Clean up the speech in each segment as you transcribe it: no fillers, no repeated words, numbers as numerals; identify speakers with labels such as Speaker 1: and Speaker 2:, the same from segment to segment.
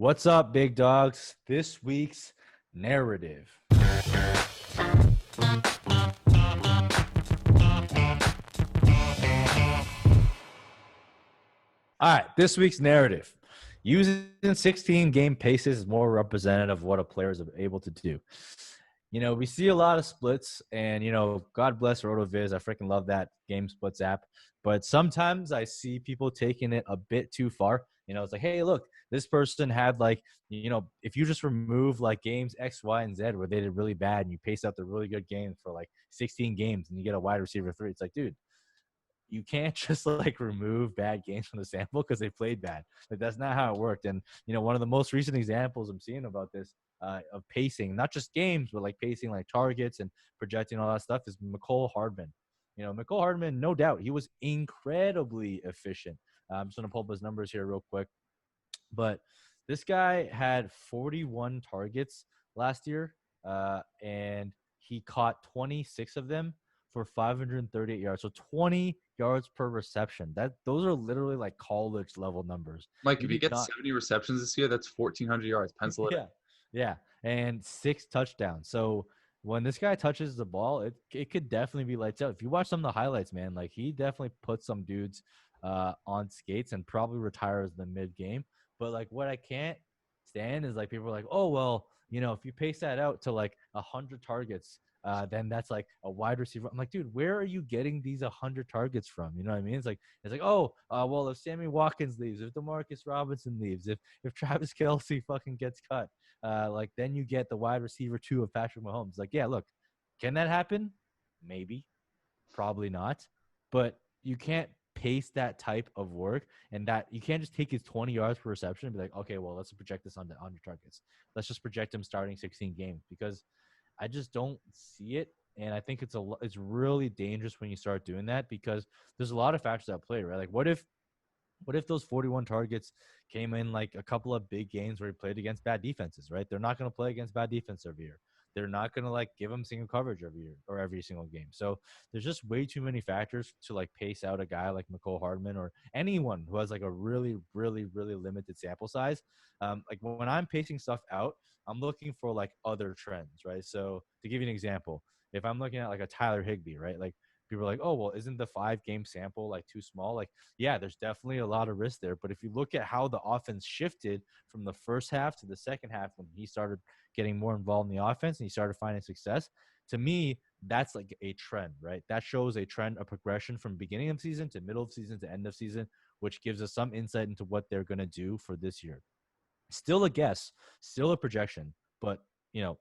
Speaker 1: What's up, big dogs? This week's narrative. All right, this week's narrative. Using 16 game paces is more representative of what a player is able to do. We see a lot of splits, and, God bless RotoViz. I freaking love that game splits app. But sometimes I see people taking it a bit too far. It's like, hey, look, this person had if you just remove like games X, Y, and Z where they did really bad and you pace out the really good games for like 16 games and you get a wide receiver 3, it's like, dude, you can't just like remove bad games from the sample because they played bad. Like that's not how it worked. And one of the most recent examples I'm seeing about this of pacing, not just games, but like pacing like targets and projecting all that stuff is Mecole Hardman. Mecole Hardman, no doubt, he was incredibly efficient. I'm just gonna pull up his numbers here real quick, but this guy had 41 targets last year, and he caught 26 of them for 538 yards. So 20 yards per reception. Those are literally like college level numbers.
Speaker 2: Mike,
Speaker 1: He
Speaker 2: if you
Speaker 1: did
Speaker 2: get
Speaker 1: not.
Speaker 2: 70 receptions this year, that's 1,400 yards. Pencil it in.
Speaker 1: Yeah, yeah, and 6 touchdowns. So when this guy touches the ball, it could definitely be lights out. If you watch some of the highlights, man, like he definitely puts some dudes on skates and probably retires the mid game. But like what I can't stand is like people are like, oh well, if you pace that out to like 100 targets, then that's like a wide receiver. I'm like, dude, where are you getting these 100 targets from? You know what I mean? It's like, oh, well, if Sammy Watkins leaves, if Demarcus Robinson leaves, if Travis Kelce fucking gets cut, like then you get the wide receiver 2 of Patrick Mahomes. Like, yeah, look, can that happen? Maybe, probably not, but you can't pace that type of work, and that you can't just take his 20 yards per reception and be like, okay, well, let's project this on the targets. Let's just project him starting 16 games, because I just don't see it. And I think it's really dangerous when you start doing that, because there's a lot of factors at play, right? Like what if those 41 targets came in like a couple of big games where he played against bad defenses, right? They're not going to play against bad defense every year. They're not going to like give him single coverage every year or every single game. So there's just way too many factors to like pace out a guy like Mecole Hardman or anyone who has like a really, really, really limited sample size. Like when I'm pacing stuff out, I'm looking for like other trends, right? So to give you an example, if I'm looking at like a Tyler Higbee, right? Like people are like, oh, well, isn't the 5 game sample like too small? Like, yeah, there's definitely a lot of risk there. But if you look at how the offense shifted from the first half to the second half when he started getting more involved in the offense and he started finding success, to me, that's like a trend, right? That shows a trend, a progression from beginning of season to middle of season to end of season, which gives us some insight into what they're going to do for this year. Still a guess, still a projection, but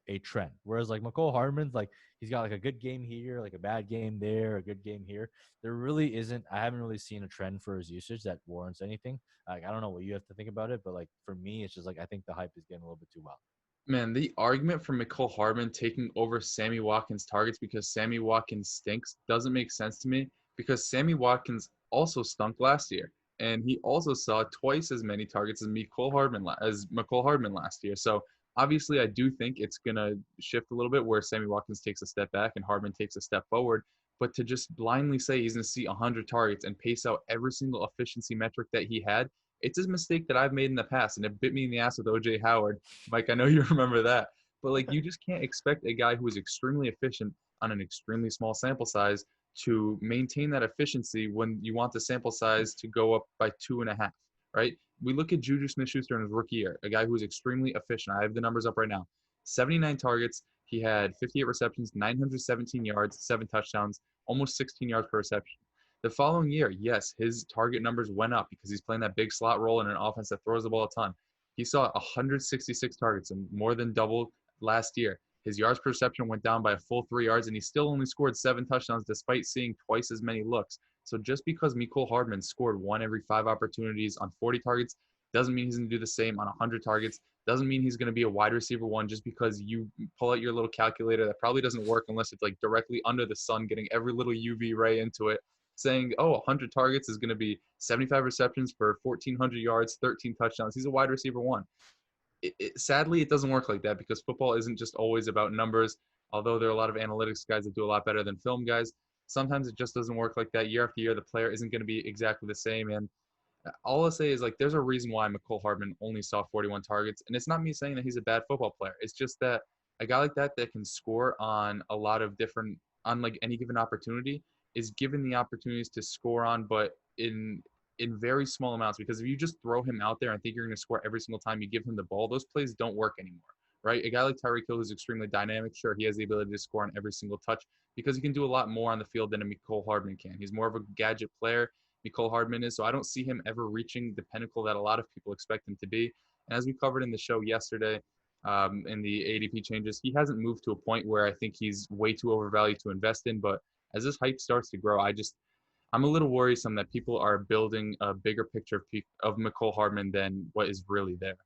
Speaker 1: a trend. Whereas like Mecole Hardman's like he's got like a good game here, like a bad game there, a good game here. There really isn't. I haven't really seen a trend for his usage that warrants anything. Like I don't know what you have to think about it, but like for me, it's just like I think the hype is getting a little bit too wild.
Speaker 2: Man, the argument for Mecole Hardman taking over Sammy Watkins' targets because Sammy Watkins stinks doesn't make sense to me, because Sammy Watkins also stunk last year. And he also saw twice as many targets as Mecole Hardman last year. So obviously, I do think it's gonna shift a little bit where Sammy Watkins takes a step back and Hardman takes a step forward. But to just blindly say he's gonna see 100 targets and pace out every single efficiency metric that he had, it's a mistake that I've made in the past, and it bit me in the ass with OJ Howard. Mike, I know you remember that. But like, you just can't expect a guy who is extremely efficient on an extremely small sample size to maintain that efficiency when you want the sample size to go up by 2.5, right? We look at Juju Smith-Schuster in his rookie year, a guy who was extremely efficient. I have the numbers up right now. 79 targets. He had 58 receptions, 917 yards, 7 touchdowns, almost 16 yards per reception. The following year, yes, his target numbers went up because he's playing that big slot role in an offense that throws the ball a ton. He saw 166 targets and more than double last year. His yards per reception went down by a full 3 yards, and he still only scored 7 touchdowns despite seeing twice as many looks. So just because Mecole Hardman scored 1 every 5 opportunities on 40 targets doesn't mean he's going to do the same on 100 targets. Doesn't mean he's going to be a wide receiver 1 just because you pull out your little calculator that probably doesn't work unless it's like directly under the sun, getting every little UV ray into it, saying, oh, 100 targets is going to be 75 receptions for 1,400 yards, 13 touchdowns. He's a wide receiver 1. Sadly, it doesn't work like that because football isn't just always about numbers. Although there are a lot of analytics guys that do a lot better than film guys, sometimes it just doesn't work like that. Year after year, the player isn't going to be exactly the same. And All I'll say is like there's a reason why Mecole Hardman only saw 41 targets, and it's not me saying that he's a bad football player. It's just that a guy like that can score on a lot of different on like any given opportunity is given the opportunities to score on, but in very small amounts. Because if you just throw him out there and think you're going to score every single time you give him the ball, those plays don't work anymore, right? A guy like Tyreek Hill who's extremely dynamic, sure, he has the ability to score on every single touch because he can do a lot more on the field than a Mecole Hardman can. He's more of a gadget player. Mecole Hardman is. So I don't see him ever reaching the pinnacle that a lot of people expect him to be. And as we covered in the show yesterday, in the ADP changes, he hasn't moved to a point where I think he's way too overvalued to invest in. But as this hype starts to grow, I'm a little worrisome that people are building a bigger picture of Mecole Hardman than what is really there.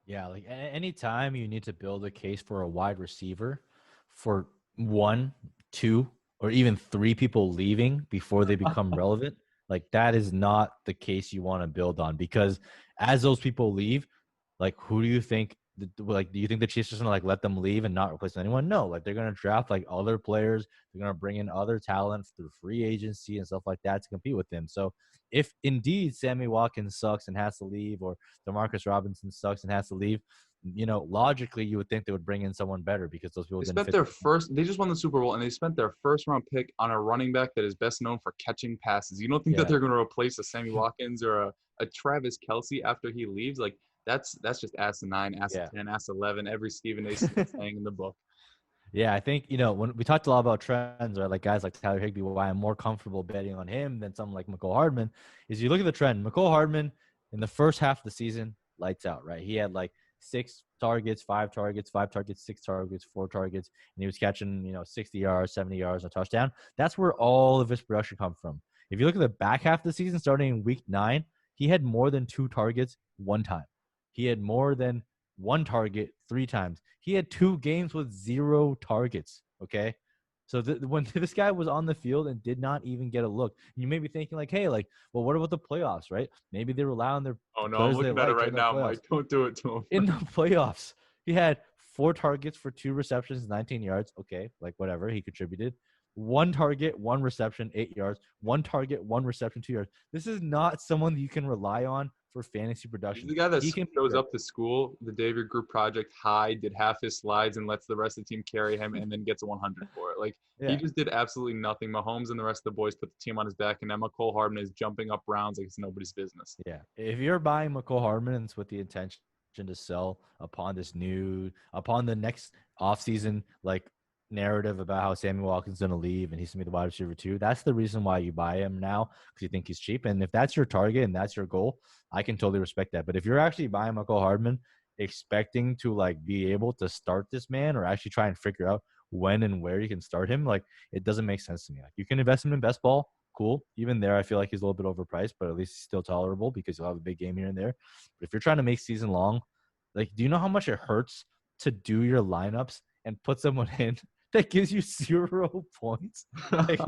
Speaker 1: Yeah, like anytime you need to build a case for a wide receiver for one, two, or even three people leaving before they become relevant, like that is not the case you want to build on because as those people leave, like who do you think like do you think the Chiefs are just gonna like let them leave and not replace anyone? No, like they're gonna draft like other players, they're gonna bring in other talent through free agency and stuff like that to compete with them. So if indeed Sammy Watkins sucks and has to leave, or Demarcus Robinson sucks and has to leave, logically you would think they would bring in someone better because those people
Speaker 2: They
Speaker 1: didn't
Speaker 2: spent
Speaker 1: fit.
Speaker 2: their first, they just won the Super Bowl and they spent their first round pick on a running back that is best known for catching passes. You don't think that
Speaker 1: Yeah.
Speaker 2: they're going to replace a Sammy Watkins or a Travis Kelsey after he leaves? Like, that's just asinine, ass
Speaker 1: Yeah.
Speaker 2: 10, ass 11, every Stephen A. Smith saying in the book.
Speaker 1: Yeah, I think, when we talked a lot about trends, right? Like guys like Tyler Higbee, why I'm more comfortable betting on him than someone like Mecole Hardman is you look at the trend. Mecole Hardman in the first half of the season, lights out, right? He had like 6 targets, 5 targets, 5 targets, 6 targets, 4 targets, and he was catching, 60 yards, 70 yards, a touchdown. That's where all of his production comes from. If you look at the back half of the season, starting in week 9, he had more than 2 targets one time. He had more than 1 target 3 times. He had 2 games with 0 targets. Okay. So when this guy was on the field and did not even get a look, you may be thinking like, hey, like, well, what about the playoffs, right? Maybe they rely on their
Speaker 2: Oh no, I'm
Speaker 1: players they
Speaker 2: looking at it
Speaker 1: like
Speaker 2: right
Speaker 1: in the
Speaker 2: now,
Speaker 1: playoffs.
Speaker 2: Mike. Don't do it to
Speaker 1: In
Speaker 2: him.
Speaker 1: the playoffs, he had 4 targets for 2 receptions, 19 yards. Okay, like whatever, he contributed. 1 target, 1 reception, 8 yards. 1 target, 1 reception, 2 yards. This is not someone that you can rely on for fantasy
Speaker 2: He's
Speaker 1: production.
Speaker 2: the guy that
Speaker 1: He can be
Speaker 2: shows
Speaker 1: great.
Speaker 2: up to school the day of your group project high, did half his slides, and lets the rest of the team carry him, and then gets a 100 for it. Like he
Speaker 1: Yeah.
Speaker 2: just did absolutely nothing. Mahomes and the rest of the boys put the team on his back, and Emma Cole Hardman is jumping up rounds like it's nobody's business.
Speaker 1: Yeah. If you're buying Mecole Hardman, it's with the intention to sell upon the next offseason, like narrative about how Sammy Watkins going to leave and he's going to be the wide receiver too. That's the reason why you buy him now because you think he's cheap. And if that's your target and that's your goal, I can totally respect that. But if you're actually buying Mecole Hardman, expecting to like be able to start this man or actually try and figure out when and where you can start him, like it doesn't make sense to me. Like you can invest him in best ball, cool. Even there, I feel like he's a little bit overpriced, but at least he's still tolerable because he'll have a big game here and there. But if you're trying to make season long, like, do you know how much it hurts to do your lineups and put someone in that gives you 0 points? Like,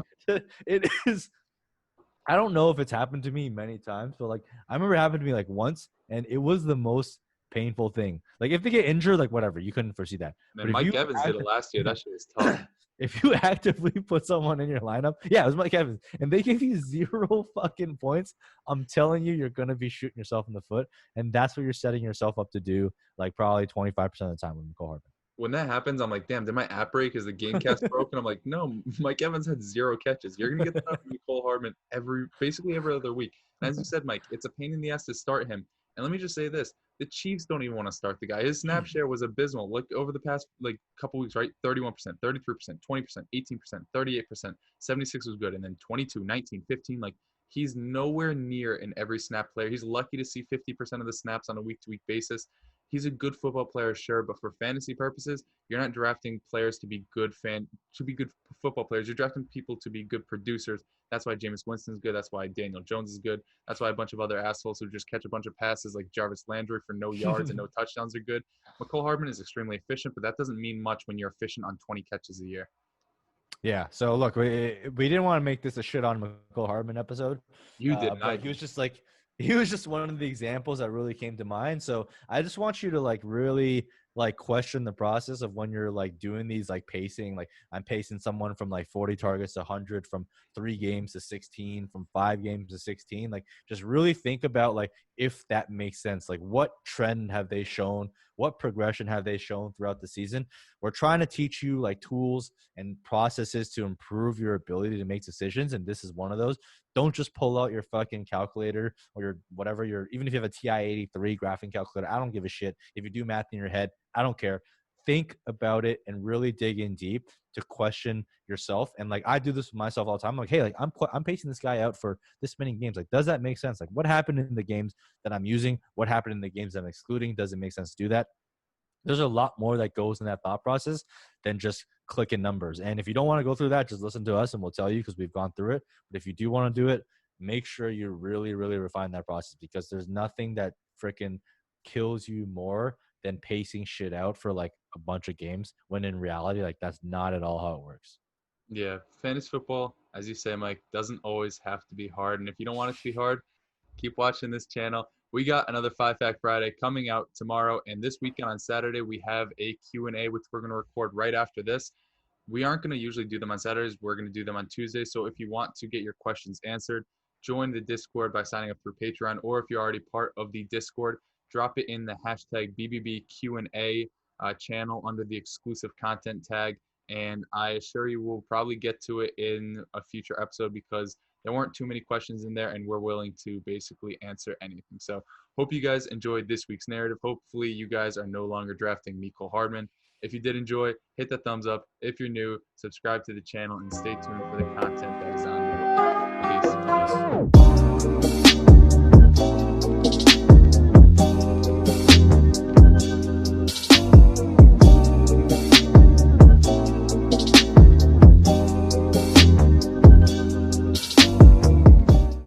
Speaker 1: it is. I don't know if it's happened to me many times, but like I remember it happened to me like once, and it was the most painful thing. Like if they get injured, like whatever, you couldn't foresee that.
Speaker 2: Man,
Speaker 1: But if
Speaker 2: Mike
Speaker 1: you
Speaker 2: Evans did it last year. That shit was tough.
Speaker 1: if you actively put someone in your lineup, yeah, it was Mike Evans, and they give you 0 fucking points, I'm telling you, you're gonna be shooting yourself in the foot, and that's what you're setting yourself up to do. Like probably 25% of the time with Mecole
Speaker 2: When that happens, I'm like, damn, did my app break? Is the game cast broken? I'm like, no, Mike Evans had 0 catches. You're gonna get that out of Mecole Hardman basically every other week. And as you said, Mike, it's a pain in the ass to start him. And let me just say this: the Chiefs don't even want to start the guy. His snap
Speaker 1: Hardman.
Speaker 2: share was abysmal. Look over the past like couple weeks, right? 31%, 33%, 20%, 18%, 38%, 76 was good, and then 22, 19, 15. Like he's nowhere near an every snap player. He's lucky to see 50% of the snaps on a week-to-week basis. He's a good football player, sure, but for fantasy purposes, you're not drafting players to be good football players. You're drafting people to be good producers. That's why Jameis Winston's good. That's why Daniel Jones is good. That's why a bunch of other assholes who just catch a bunch of passes like Jarvis Landry for no yards and no touchdowns are good. Mecole Hardman is extremely efficient, but that doesn't mean much when you're efficient on 20 catches a year.
Speaker 1: Yeah. So look, we didn't want to make this a shit on Mecole Hardman episode,
Speaker 2: You did, and I
Speaker 1: but
Speaker 2: did.
Speaker 1: he was just one of the examples that really came to mind. So I just want you to like really like question the process of when you're like doing these like pacing, like I'm pacing someone from like 40 targets to 100, from 3 games to 16, from 5 games to 16. Like just really think about like if that makes sense. Like what trend have they shown? What progression have they shown throughout the season? We're trying to teach you like tools and processes to improve your ability to make decisions, and this is one of those. Don't just pull out your fucking calculator or your whatever your, even if you have a TI-83 graphing calculator. I don't give a shit if you do math in your head. I don't care. Think about it and really dig in deep to question yourself. And like I do this with myself all the time. I'm like, hey, like I'm pacing this guy out for this many games. Like, does that make sense? Like, what happened in the games that I'm using? What happened in the games that I'm excluding? Does it make sense to do that? There's a lot more that goes in that thought process than just clicking numbers. And if you don't want to go through that, just listen to us and we'll tell you because we've gone through it. But if you do want to do it, make sure you really, really refine that process, because there's nothing that freaking kills you more than pacing shit out for like a bunch of games when in reality, like that's not at all how it works.
Speaker 2: Yeah, fantasy football, as you say, Mike, doesn't always have to be hard. And if you don't want it to be hard, keep watching this channel. We got another 5 Fact Friday coming out tomorrow, and this weekend on Saturday we have a Q&A, which we're going to record right after this. We aren't going to usually do them on Saturdays. We're going to do them on Tuesdays. So if you want to get your questions answered, join the Discord by signing up through Patreon, or if you're already part of the Discord, drop it in the hashtag BBB Q&A channel under the exclusive content tag. And I assure you we'll probably get to it in a future episode because there weren't too many questions in there and we're willing to basically answer anything. So hope you guys enjoyed this week's narrative. Hopefully you guys are no longer drafting Mecole Hardman. If you did enjoy, hit the thumbs up. If you're new, subscribe to the channel and stay tuned for the content that is on